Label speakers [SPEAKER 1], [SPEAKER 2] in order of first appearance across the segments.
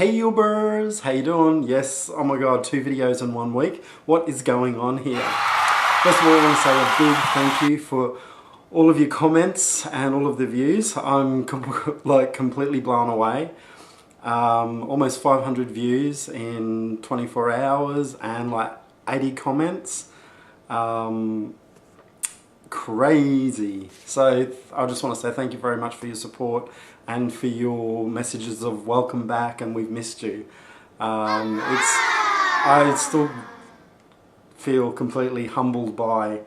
[SPEAKER 1] Hey Ubers, how you doing? Yes, oh my god, 2 videos in 1 week. What is going on here? First of all, I want to say a big thank you for all of your comments and all of the views. I'm completely blown away. Almost 500 views in 24 hours and like 80 comments. Crazy. So I just want to say thank you very much for your support and for your messages of welcome back and we've missed you. I still feel completely humbled by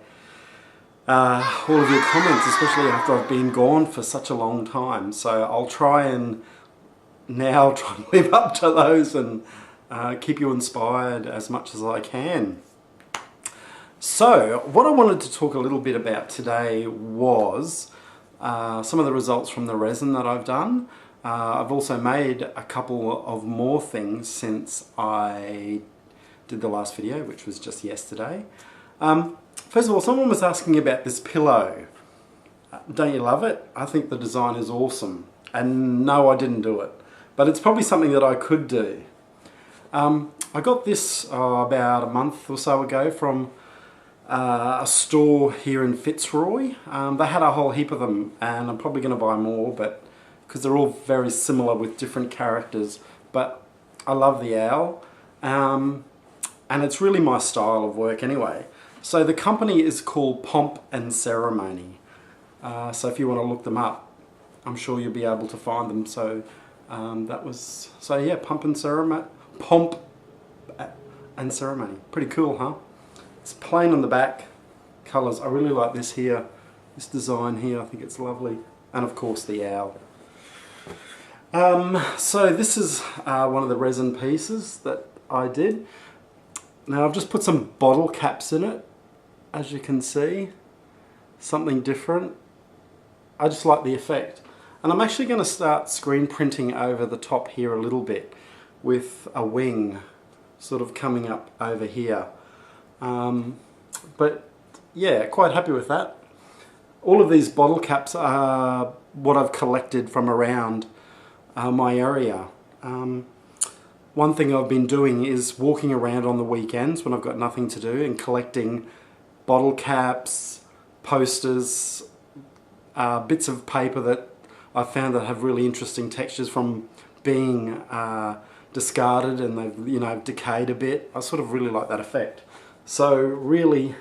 [SPEAKER 1] all of your comments, especially after I've been gone for such a long time. So I'll try and live up to those and keep you inspired as much as I can. So what I wanted to talk a little bit about today was some of the results from the resin that I've done. I've also made a couple of more things since I did the last video, which was just yesterday. First of all, someone was asking about this pillow. Don't you love it? I think the design is awesome. And no, I didn't do it. But it's probably something that I could do. I got this about a month or so ago from a store here in Fitzroy. They had a whole heap of them and I'm probably going to buy more, but because they're all very similar with different characters. But I love the owl and it's really my style of work anyway. So the company is called Pomp and Ceremony. So if you want to look them up, I'm sure you'll be able to find them. So yeah, Pomp and Ceremony. Pretty cool, huh? It's plain on the back, colours. I really like this here, this design here. I think it's lovely, and of course the owl. So this is one of the resin pieces that I did. Now I've just put some bottle caps in it, as you can see, something different. I just like the effect. And I'm actually going to start screen printing over the top here a little bit with a wing sort of coming up over here. But yeah, quite happy with that. All of these bottle caps are what I've collected from around my area. One thing I've been doing is walking around on the weekends when I've got nothing to do and collecting bottle caps, posters, bits of paper that I found that have really interesting textures from being discarded and they've decayed a bit. I sort of really like that effect. So really,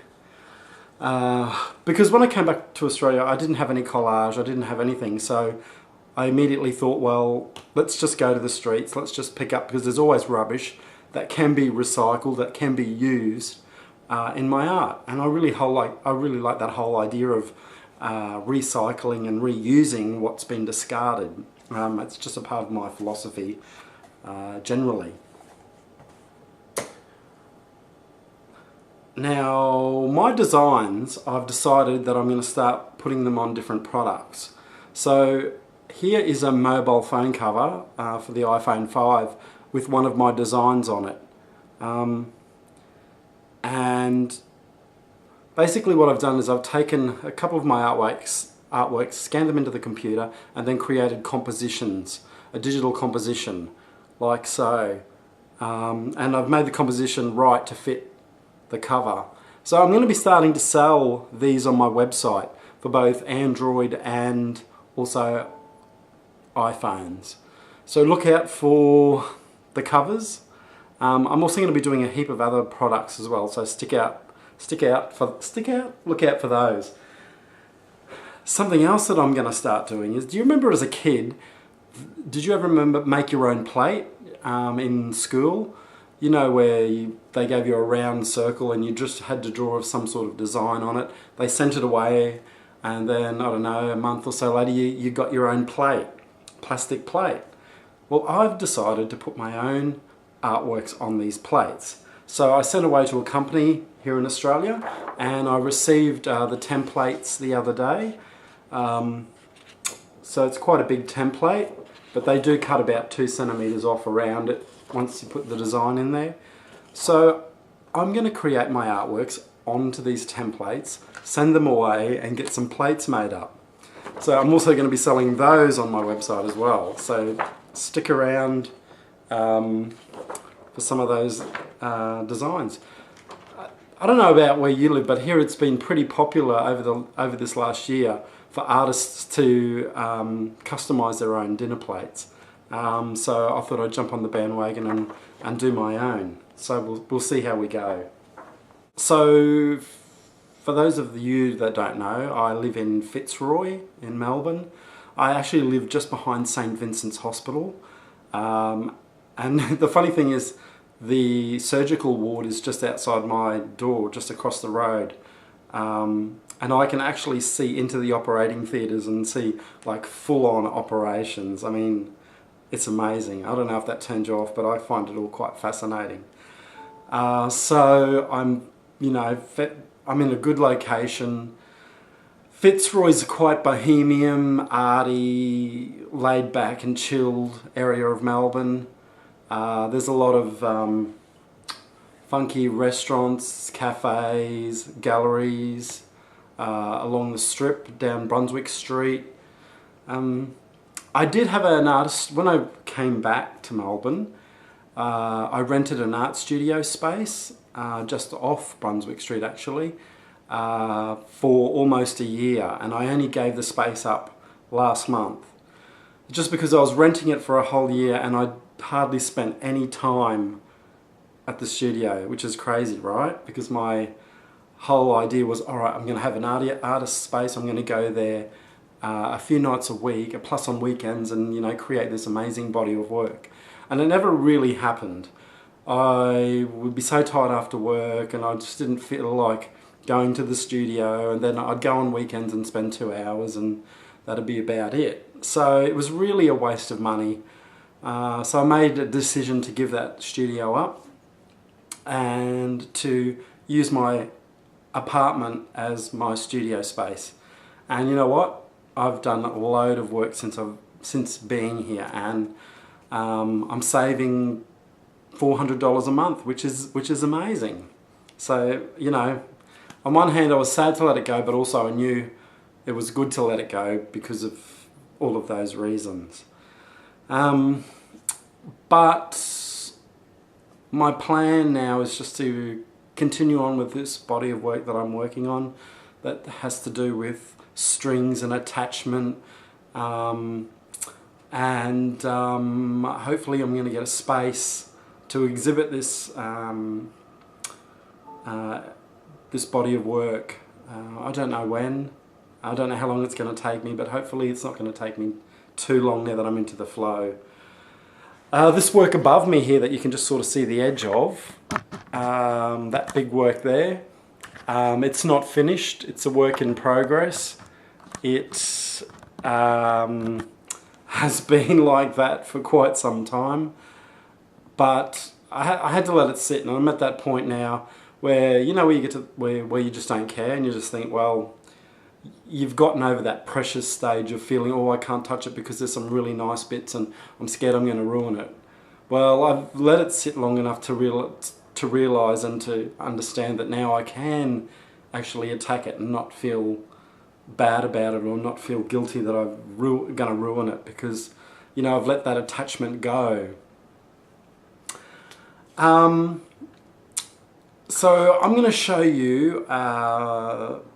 [SPEAKER 1] because when I came back to Australia I didn't have any collage, I didn't have anything, so I immediately thought, well, let's just go to the streets, let's just pick up, because there's always rubbish that can be recycled, that can be used in my art. And I really like that whole idea of recycling and reusing what's been discarded. It's just a part of my philosophy generally. Now, my designs, I've decided that I'm going to start putting them on different products. So here is a mobile phone cover for the iPhone 5 with one of my designs on it. And basically what I've done is I've taken a couple of my artworks, scanned them into the computer, and then created compositions, a digital composition, like so. And I've made the composition right to fit the cover. So I'm going to be starting to sell these on my website for both Android and also iPhones. So look out for the covers. I'm also going to be doing a heap of other products as well, so look out for those. Something else that I'm going to start doing is, do you remember as a kid, did you ever remember make your own plate in school? You know, where they gave you a round circle and you just had to draw some sort of design on it. They sent it away and then, I don't know, a month or so later you got your own plate, plastic plate. Well, I've decided to put my own artworks on these plates. So I sent away to a company here in Australia and I received the templates the other day. So it's quite a big template, but they do cut about 2 centimeters off around it once you put the design in there. So I'm going to create my artworks onto these templates, send them away and get some plates made up. So I'm also going to be selling those on my website as well. So stick around for some of those designs. I don't know about where you live, but here it's been pretty popular over this last year for artists to customise their own dinner plates. So I thought I'd jump on the bandwagon and do my own. So we'll see how we go. So for those of you that don't know, I live in Fitzroy in Melbourne. I actually live just behind St. Vincent's Hospital. And the funny thing is, the surgical ward is just outside my door, just across the road. And I can actually see into the operating theatres and see like full-on operations. I mean, it's amazing. I don't know if that turns you off, but I find it all quite fascinating. So I'm in a good location. Fitzroy's a quite bohemian, arty, laid back and chilled area of Melbourne. There's a lot of funky restaurants, cafes, galleries along the strip down Brunswick Street. I did have an artist, when I came back to Melbourne, I rented an art studio space just off Brunswick Street actually for almost a year, and I only gave the space up last month just because I was renting it for a whole year and I hardly spent any time at the studio, which is crazy, right? Because my whole idea was, all right, I'm going to have an artist space, I'm going to go there a few nights a week, plus on weekends, and create this amazing body of work. And it never really happened. I would be so tired after work and I just didn't feel like going to the studio, and then I'd go on weekends and spend 2 hours and that'd be about it. So it was really a waste of money. So I made a decision to give that studio up and to use my apartment as my studio space. And you know what? I've done a load of work since being here, and I'm saving $400 a month, which is amazing. So on one hand I was sad to let it go, but also I knew it was good to let it go because of all of those reasons. But my plan now is just to continue on with this body of work that I'm working on that has to do with strings and attachment, and hopefully I'm going to get a space to exhibit this this body of work. I don't know when, I don't know how long it's going to take me, but hopefully it's not going to take me too long now that I'm into the flow. This work above me here that you can just sort of see the edge of, that big work there, it's not finished, it's a work in progress. It has been like that for quite some time, but I had to let it sit, and I'm at that point now where where you get to where you just don't care, and you just think, well, you've gotten over that precious stage of feeling, oh, I can't touch it because there's some really nice bits and I'm scared I'm going to ruin it. Well, I've let it sit long enough to realise and to understand that now I can actually attack it and not feel bad about it, or not feel guilty that I'm going to ruin it, because I've let that attachment go. So I'm going to show you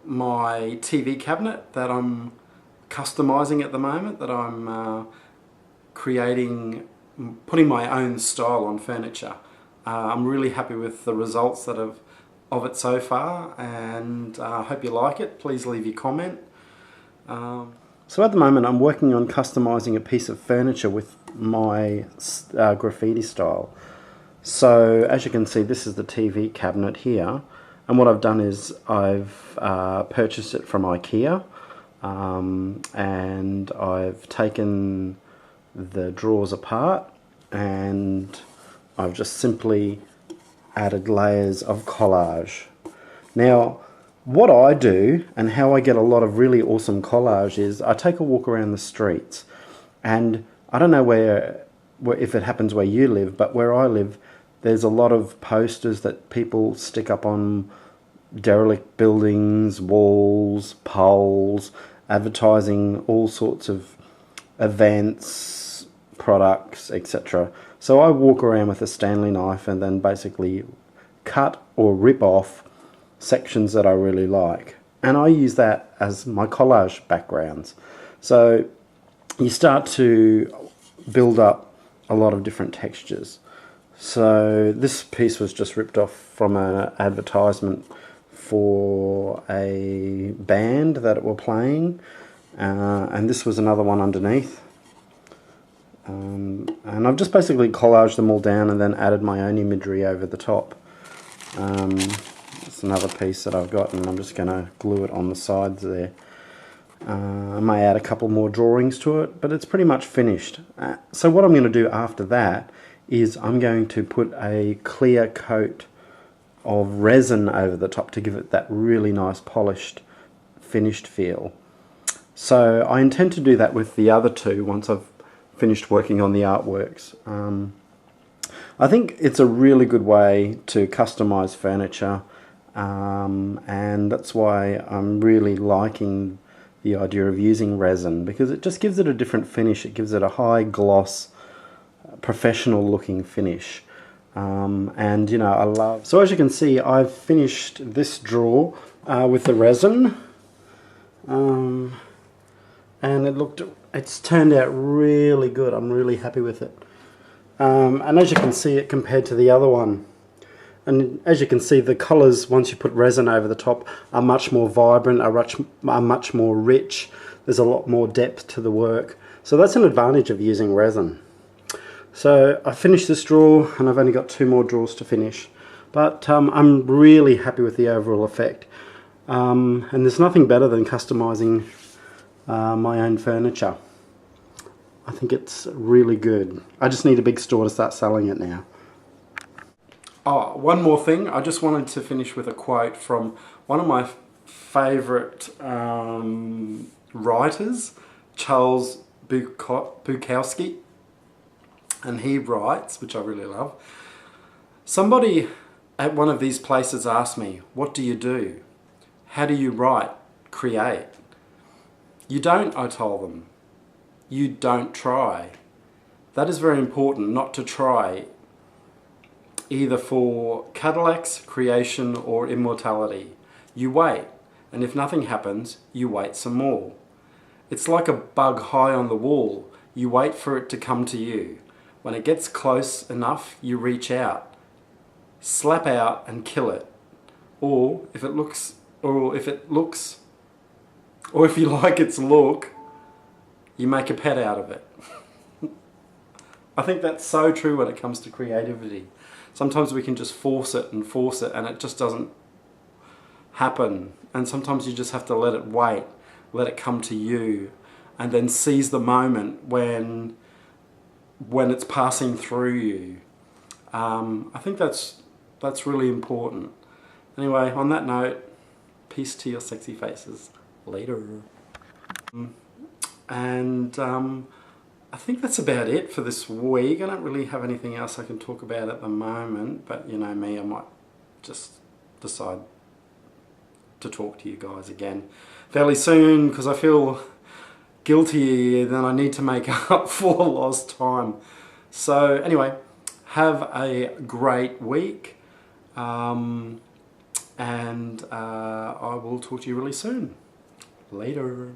[SPEAKER 1] my TV cabinet that I'm customizing at the moment, that I'm creating, putting my own style on furniture. I'm really happy with the results of it so far, and I hope you like it. Please leave your comment. So at the moment I'm working on customizing a piece of furniture with my graffiti style. So as you can see, this is the TV cabinet here, and what I've done is I've purchased it from IKEA, and I've taken the drawers apart and I've just simply added layers of collage. Now what I do and how I get a lot of really awesome collage is I take a walk around the streets, and I don't know where if it happens where you live, but where I live there's a lot of posters that people stick up on derelict buildings, walls, poles, advertising all sorts of events, products, etc. So I walk around with a Stanley knife and then basically cut or rip off sections that I really like. And I use that as my collage backgrounds. So you start to build up a lot of different textures. So this piece was just ripped off from an advertisement for a band that were playing, and this was another one underneath. And I've just basically collaged them all down and then added my own imagery over the top. It's another piece that I've got, and I'm just going to glue it on the sides there. I may add a couple more drawings to it, but it's pretty much finished. So what I'm going to do after that is I'm going to put a clear coat of resin over the top to give it that really nice polished, finished feel. So I intend to do that with the other two once I've finished working on the artworks. I think it's a really good way to customize furniture, and that's why I'm really liking the idea of using resin, because it just gives it a different finish. It gives it a high gloss, professional looking finish. And you know, I love, so as you can see, I've finished this drawer with the resin, and it's turned out really good. I'm really happy with it. And as you can see, it compared to the other one, and as you can see, the colours, once you put resin over the top, are much more vibrant, are much more rich. There's a lot more depth to the work. So that's an advantage of using resin. So I finished this drawer, and I've only got 2 more drawers to finish. But I'm really happy with the overall effect. And there's nothing better than customizing my own furniture. I think it's really good. I just need a big store to start selling it now. Oh, one more thing. I just wanted to finish with a quote from one of my favourite writers, Charles Bukowski. And he writes, which I really love, "Somebody at one of these places asked me, 'What do you do? How do you write, create?' 'You don't,' I told them. 'You don't try.' That is very important, not to try, either for Cadillac's creation or immortality. You wait, and if nothing happens, you wait some more. It's like a bug high on the wall. You wait for it to come to you. When it gets close enough, you reach out, slap out and kill it. Or if you like its look, you make a pet out of it." I think that's so true when it comes to creativity. Sometimes we can just force it and it just doesn't happen. And sometimes you just have to let it wait, let it come to you, and then seize the moment when it's passing through you. I think that's really important. Anyway, on that note, peace to your sexy faces. Later. And I think that's about it for this week. I don't really have anything else I can talk about at the moment, but you know me, I might just decide to talk to you guys again fairly soon, because I feel guilty that I need to make up for lost time. So anyway, have a great week, and I will talk to you really soon. Later.